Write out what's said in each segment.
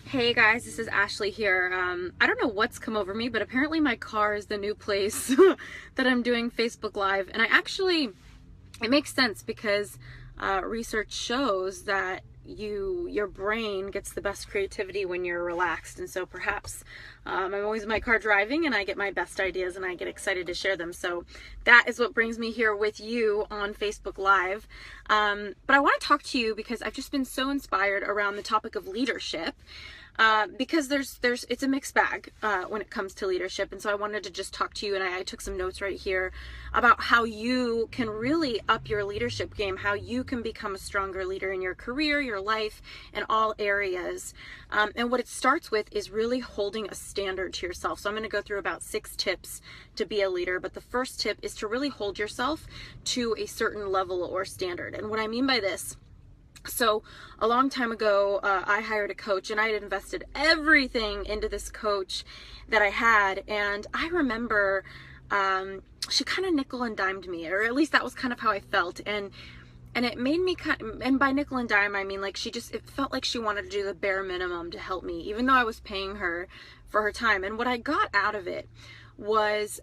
Hey guys, this is Ashley here. I don't know what's come over me, but apparently my car is the new place that I'm doing Facebook Live. And it makes sense because research shows that your brain gets the best creativity when you're relaxed. And so perhaps I'm always in my car driving and I get my best ideas and I get excited to share them. So that is what brings me here with you on Facebook Live. But I want to talk to you because I've just been so inspired around the topic of leadership. Because it's a mixed bag when it comes to leadership, and so I wanted to just talk to you, and I took some notes right here about how you can really up your leadership game, how you can become a stronger leader in your career, your life, in all areas. And what it starts with is really holding a standard to yourself. So I'm going to go through about 6 tips to be a leader, but the first tip is to really hold yourself to a certain level or standard. And what I mean by this, so a long time ago, I hired a coach and I had invested everything into this coach that I had. And I remember she kind of nickel and dimed me, or at least that was kind of how I felt. And it made me and by nickel and dime, I mean like it felt like she wanted to do the bare minimum to help me, even though I was paying her for her time. And what I got out of it was,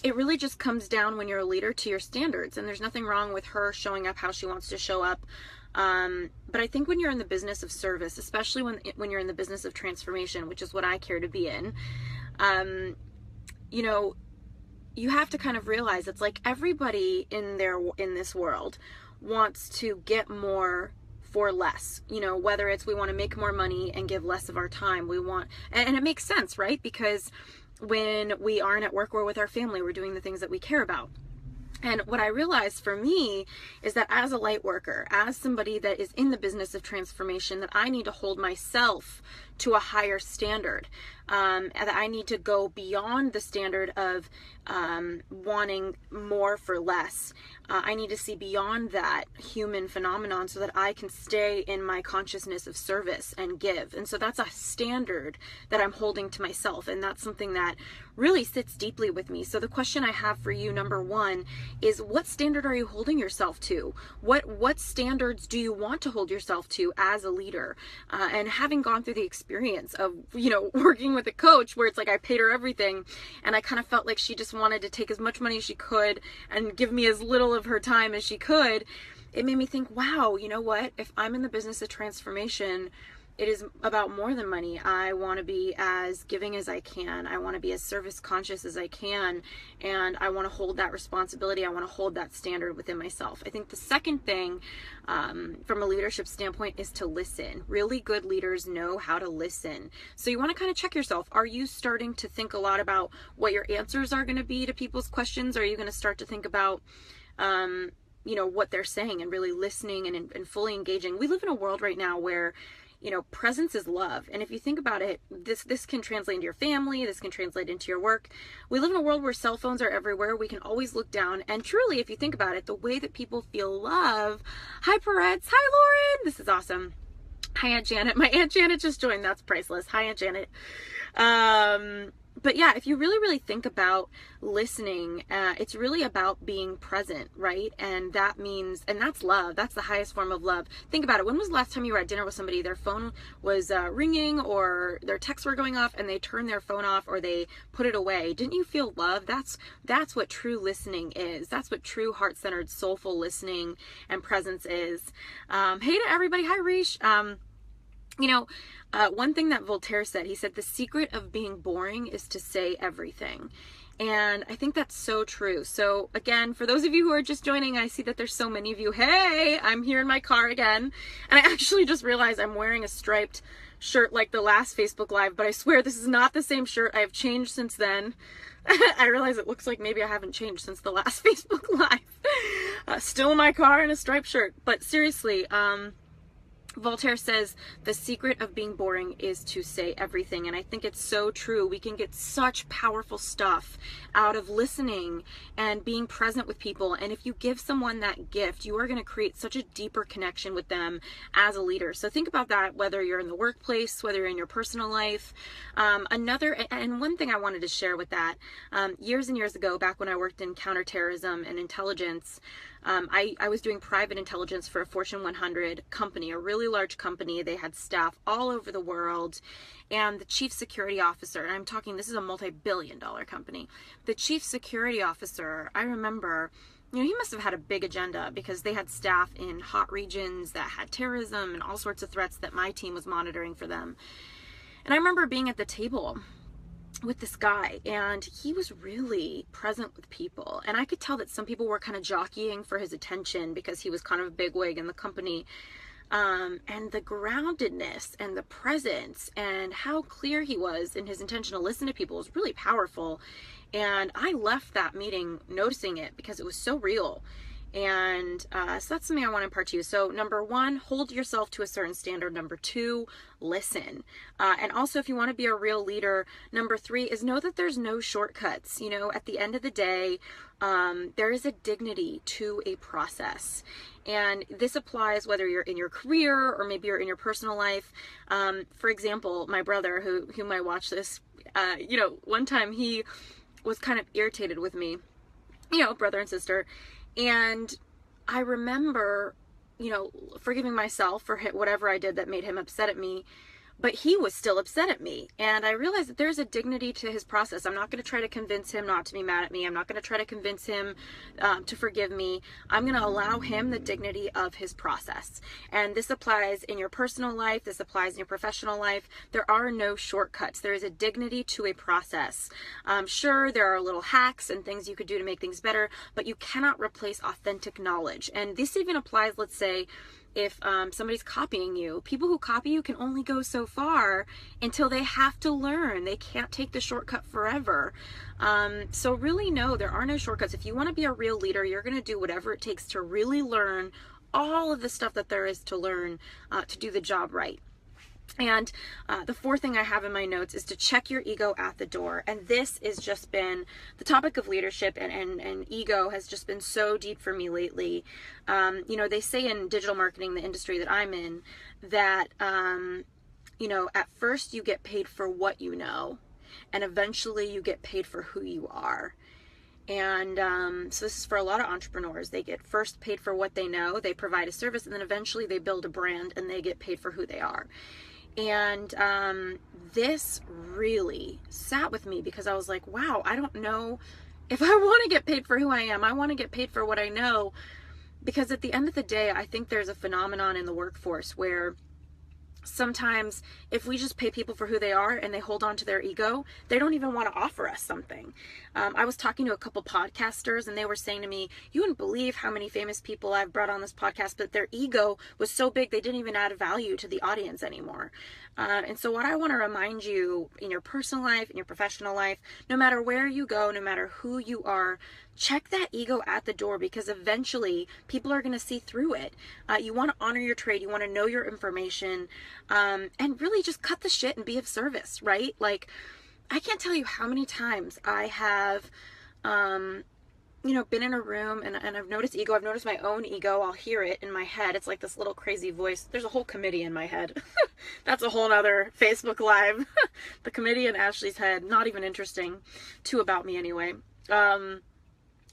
it really just comes down when you're a leader to your standards, and there's nothing wrong with her showing up how she wants to show up. But I think when you're in the business of service, especially when you're in the business of transformation, which is what I care to be in, you have to kind of realize it's like everybody in this world wants to get more for less, whether it's we want to make more money and give less of our time. And it makes sense, right? Because when we aren't at work, we're with our family, we're doing the things that we care about. And what I realized for me is that as a light worker, as somebody that is in the business of transformation, that I need to hold myself to a higher standard, and that I need to go beyond the standard of wanting more for less. I need to see beyond that human phenomenon so that I can stay in my consciousness of service and give. And so that's a standard that I'm holding to myself, and that's something that really sits deeply with me. So the question I have for you, number one, is what standard are you holding yourself to? What standards do you want to hold yourself to as a leader? And having gone through the experience of, working with a coach where it's like I paid her everything and I kind of felt like she just wanted to take as much money as she could and give me as little of her time as she could, it made me think, wow, you know what? If I'm in the business of transformation, it is about more than money. I want to be as giving as I can. I want to be as service conscious as I can. And I want to hold that responsibility. I want to hold that standard within myself. I think the second thing from a leadership standpoint is to listen. Really good leaders know how to listen. So you want to kind of check yourself. Are you starting to think a lot about what your answers are going to be to people's questions? Or are you going to start to think about what they're saying and really listening and fully engaging? We live in a world right now where presence is love. And if you think about it, this can translate into your family, this can translate into your work. We live in a world where cell phones are everywhere. We can always look down. And truly, if you think about it, the way that people feel love. Hi, Peretz. Hi, Lauren. This is awesome. Hi, Aunt Janet. My Aunt Janet just joined. That's priceless. Hi, Aunt Janet. But yeah, if you really, really think about listening, it's really about being present, right? And that means, and that's love. That's the highest form of love. Think about it. When was the last time you were at dinner with somebody, their phone was ringing or their texts were going off and they turned their phone off or they put it away? Didn't you feel love? That's what true listening is. That's what true heart-centered, soulful listening and presence is. Hey to everybody. Hi, Rish. One thing that Voltaire said, he said, the secret of being boring is to say everything. And I think that's so true. So again, for those of you who are just joining, I see that there's so many of you. Hey, I'm here in my car again. And I actually just realized I'm wearing a striped shirt like the last Facebook Live, but I swear this is not the same shirt. I have changed since then. I realize it looks like maybe I haven't changed since the last Facebook Live. Still in my car in a striped shirt. But seriously, Voltaire says the secret of being boring is to say everything. And I think it's so true. We can get such powerful stuff out of listening and being present with people. And if you give someone that gift, you are going to create such a deeper connection with them as a leader. So think about that, whether you're in the workplace, whether you're in your personal life. And one thing I wanted to share with that, years and years ago, back when I worked in counterterrorism and intelligence, I was doing private intelligence for a Fortune 100 company, a really large company. They had staff all over the world. And the chief security officer, and I'm talking, this is a multi-billion-dollar company. The chief security officer, I remember, he must have had a big agenda because they had staff in hot regions that had terrorism and all sorts of threats that my team was monitoring for them. And I remember being at the table with this guy, and he was really present with people. And I could tell that some people were kind of jockeying for his attention because he was kind of a bigwig in the company. And the groundedness and the presence and how clear he was in his intention to listen to people was really powerful. And I left that meeting noticing it because it was so real. And so that's something I want to impart to you. So number one, hold yourself to a certain standard. Number two, listen. And also, if you want to be a real leader, number three is know that there's no shortcuts. At the end of the day, there is a dignity to a process. And this applies whether you're in your career or maybe you're in your personal life. For example, my brother, who might watch this, one time he was kind of irritated with me, brother and sister. And I remember, forgiving myself for whatever I did that made him upset at me, but he was still upset at me. And I realized that there's a dignity to his process. I'm not going to try to convince him not to be mad at me. I'm not going to try to convince him to forgive me. I'm going to allow him the dignity of his process. And this applies in your personal life. This applies in your professional life. There are no shortcuts. There is a dignity to a process. Sure, there are little hacks and things you could do to make things better, but you cannot replace authentic knowledge. And this even applies, let's say, if somebody's copying you. People who copy you can only go so far until they have to learn. They can't take the shortcut forever. So really, no, there are no shortcuts. If you want to be a real leader, you're going to do whatever it takes to really learn all of the stuff that there is to learn to do the job right. And the fourth thing I have in my notes is to check your ego at the door. And this has just been the topic of leadership, and ego has just been so deep for me lately. They say in digital marketing, the industry that I'm in, that, at first you get paid for what you know, and eventually you get paid for who you are. And so this is for a lot of entrepreneurs. They get first paid for what they know, they provide a service, and then eventually they build a brand and they get paid for who they are. And this really sat with me because I was like, wow, I don't know if I want to get paid for who I am. I want to get paid for what I know, because at the end of the day, I think there's a phenomenon in the workforce where sometimes if we just pay people for who they are and they hold on to their ego, they don't even want to offer us something. I was talking to a couple podcasters and they were saying to me, you wouldn't believe how many famous people I've brought on this podcast, but their ego was so big they didn't even add value to the audience anymore. And so what I want to remind you in your personal life, in your professional life, no matter where you go, no matter who you are, check that ego at the door, because eventually people are going to see through it. You want to honor your trade. You want to know your information, and really just cut the shit and be of service, right? Like, I can't tell you how many times I have, been in a room and I've noticed ego. I've noticed my own ego. I'll hear it in my head. It's like this little crazy voice. There's a whole committee in my head. That's a whole nother Facebook Live. The committee in Ashley's head. Not even interesting. Too about me anyway.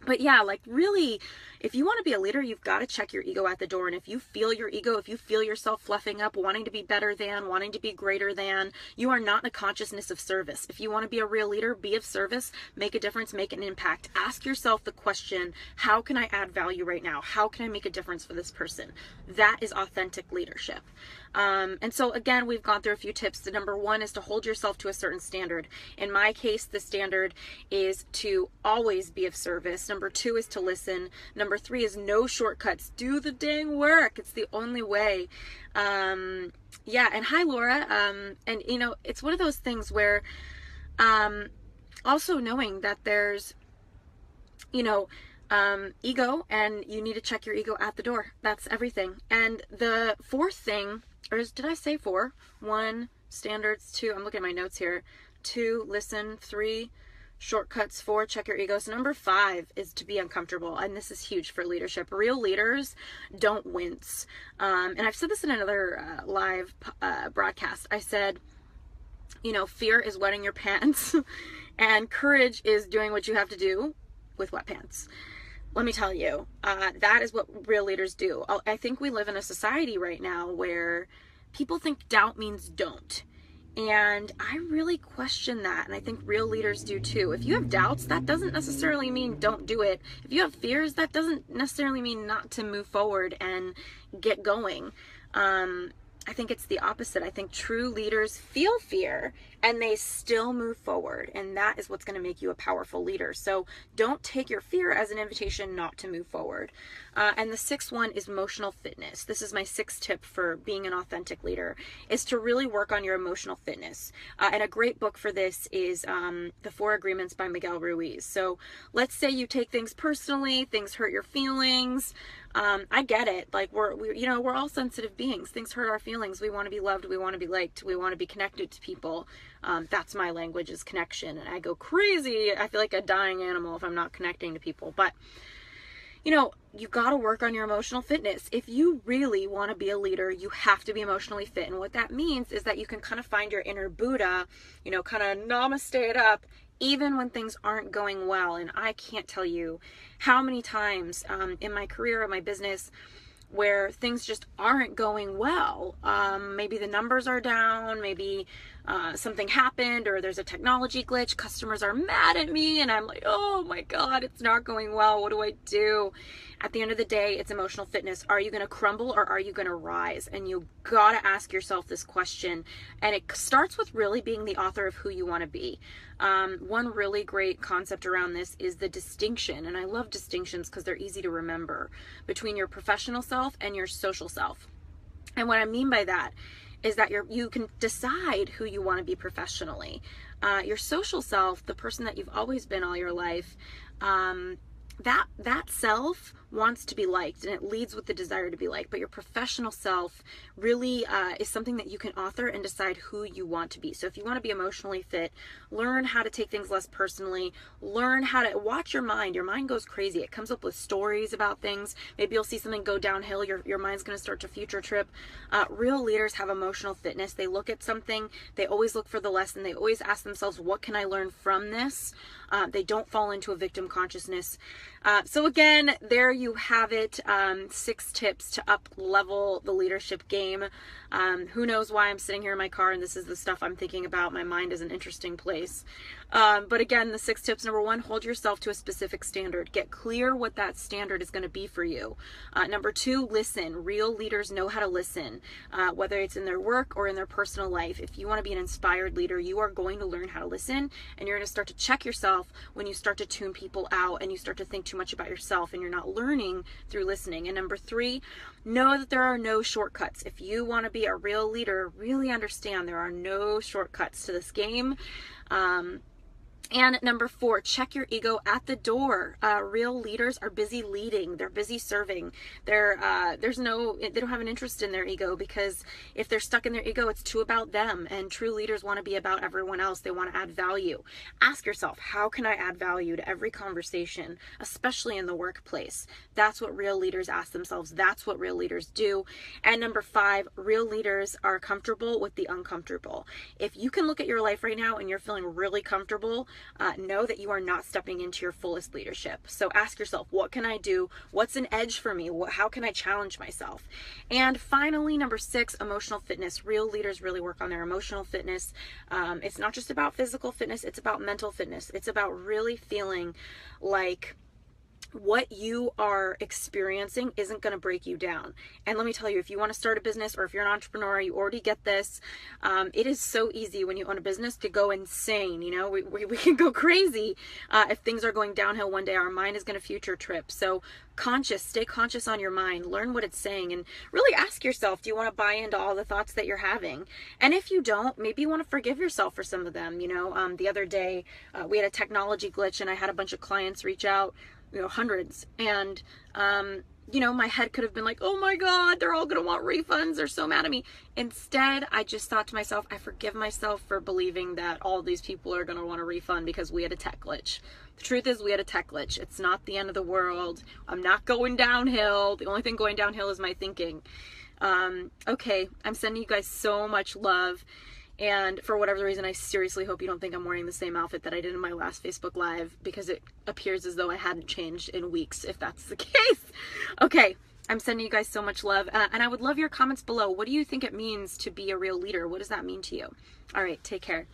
But yeah, like really, if you want to be a leader, you've got to check your ego at the door. And if you feel your ego, if you feel yourself fluffing up, wanting to be better than, wanting to be greater than, you are not in a consciousness of service. If you want to be a real leader, be of service, make a difference, make an impact. Ask yourself the question, how can I add value right now? How can I make a difference for this person? That is authentic leadership. And so again, we've gone through a few tips. The number one is to hold yourself to a certain standard. In my case, the standard is to always be of service. Number two is to listen. Number three is no shortcuts. Do the dang work. It's the only way. Yeah. And hi, Laura. And it's one of those things where, also knowing that there's, ego, and you need to check your ego at the door. That's everything. And the fourth thing, did I say four? 1, standards. 2, I'm looking at my notes here. 2, listen. 3, shortcuts. 4, check your ego. So number 5 is to be uncomfortable. And this is huge for leadership. Real leaders don't wince. And I've said this in another live broadcast. I said, fear is wetting your pants and courage is doing what you have to do with wet pants. let me tell you, that is what real leaders do. I think we live in a society right now where people think doubt means don't. And I really question that. And I think real leaders do too. If you have doubts, that doesn't necessarily mean don't do it. If you have fears, that doesn't necessarily mean not to move forward and get going. I think it's the opposite. I think true leaders feel fear and they still move forward. And that is what's going to make you a powerful leader. So don't take your fear as an invitation not to move forward. And the sixth one is emotional fitness. This is my sixth tip for being an authentic leader, is to really work on your emotional fitness. And a great book for this is The 4 Agreements by Miguel Ruiz. So let's say you take things personally, things hurt your feelings. I get it. Like we're all sensitive beings. Things hurt our feelings. We want to be loved. We want to be liked. We want to be connected to people. That's my language, is connection. And I go crazy. I feel like a dying animal if I'm not connecting to people. But you got to work on your emotional fitness. If you really want to be a leader, you have to be emotionally fit. And what that means is that you can kind of find your inner Buddha, kind of namaste it up, even when things aren't going well. And I can't tell you how many times in my career, in my business, where things just aren't going well. Maybe the numbers are down, maybe something happened, or there's a technology glitch, customers are mad at me, and I'm like, oh my God, it's not going well. What do I do? At the end of the day, it's emotional fitness. Are you going to crumble or are you going to rise? And you got to ask yourself this question. And it starts with really being the author of who you want to be. One really great concept around this is the distinction. And I love distinctions because they're easy to remember, between your professional self and your social self. And what I mean by that is that you can decide who you want to be professionally. Your social self, the person that you've always been all your life, that self wants to be liked, and it leads with the desire to be liked. But your professional self really is something that you can author and decide who you want to be. So if you want to be emotionally fit, learn how to take things less personally, learn how to watch your mind. Your mind goes crazy. It comes up with stories about things. Maybe you'll see something go downhill. Your mind's going to start to future trip. Real leaders have emotional fitness. They look at something. They always look for the lesson. They always ask themselves, what can I learn from this? They don't fall into a victim consciousness. So again, there you have it. 6 tips to up level the leadership game. Who knows why I'm sitting here in my car and this is the stuff I'm thinking about. My mind is an interesting place. But again, the 6 tips. Number 1, hold yourself to a specific standard. Get clear what that standard is going to be for you. Number 2, listen. Real leaders know how to listen, whether it's in their work or in their personal life. If you want to be an inspired leader, you are going to learn how to listen, and you're going to start to check yourself when you start to tune people out and you start to think too much about yourself and you're not learning through listening. And number 3, know that there are no shortcuts. If you want to be a real leader, really understand there are no shortcuts to this game. And number 4, check your ego at the door. Real leaders are busy leading. They're busy serving. They don't have an interest in their ego, because if they're stuck in their ego, it's too about them. And true leaders want to be about everyone else. They want to add value. Ask yourself, how can I add value to every conversation, especially in the workplace? That's what real leaders ask themselves. That's what real leaders do. And number 5, real leaders are comfortable with the uncomfortable. If you can look at your life right now and you're feeling really comfortable, know that you are not stepping into your fullest leadership. So ask yourself, what can I do? What's an edge for me? How can I challenge myself? And finally, number 6, emotional fitness. Real leaders really work on their emotional fitness. It's not just about physical fitness, it's about mental fitness. It's about really feeling like what you are experiencing isn't going to break you down. And let me tell you, if you want to start a business, or if you're an entrepreneur, you already get this. It is so easy when you own a business to go insane. We can go crazy if things are going downhill one day. Our mind is going to future trip. So stay conscious on your mind, learn what it's saying, and really ask yourself, do you want to buy into all the thoughts that you're having? And if you don't, maybe you want to forgive yourself for some of them. The other day we had a technology glitch and I had a bunch of clients reach out, hundreds. And, my head could have been like, oh my God, they're all going to want refunds. They're so mad at me. Instead, I just thought to myself, I forgive myself for believing that all these people are going to want a refund because we had a tech glitch. The truth is, we had a tech glitch. It's not the end of the world. I'm not going downhill. The only thing going downhill is my thinking. Okay, I'm sending you guys so much love. And for whatever reason, I seriously hope you don't think I'm wearing the same outfit that I did in my last Facebook Live, because it appears as though I hadn't changed in weeks, if that's the case. Okay, I'm sending you guys so much love. And I would love your comments below. What do you think it means to be a real leader? What does that mean to you? All right, take care.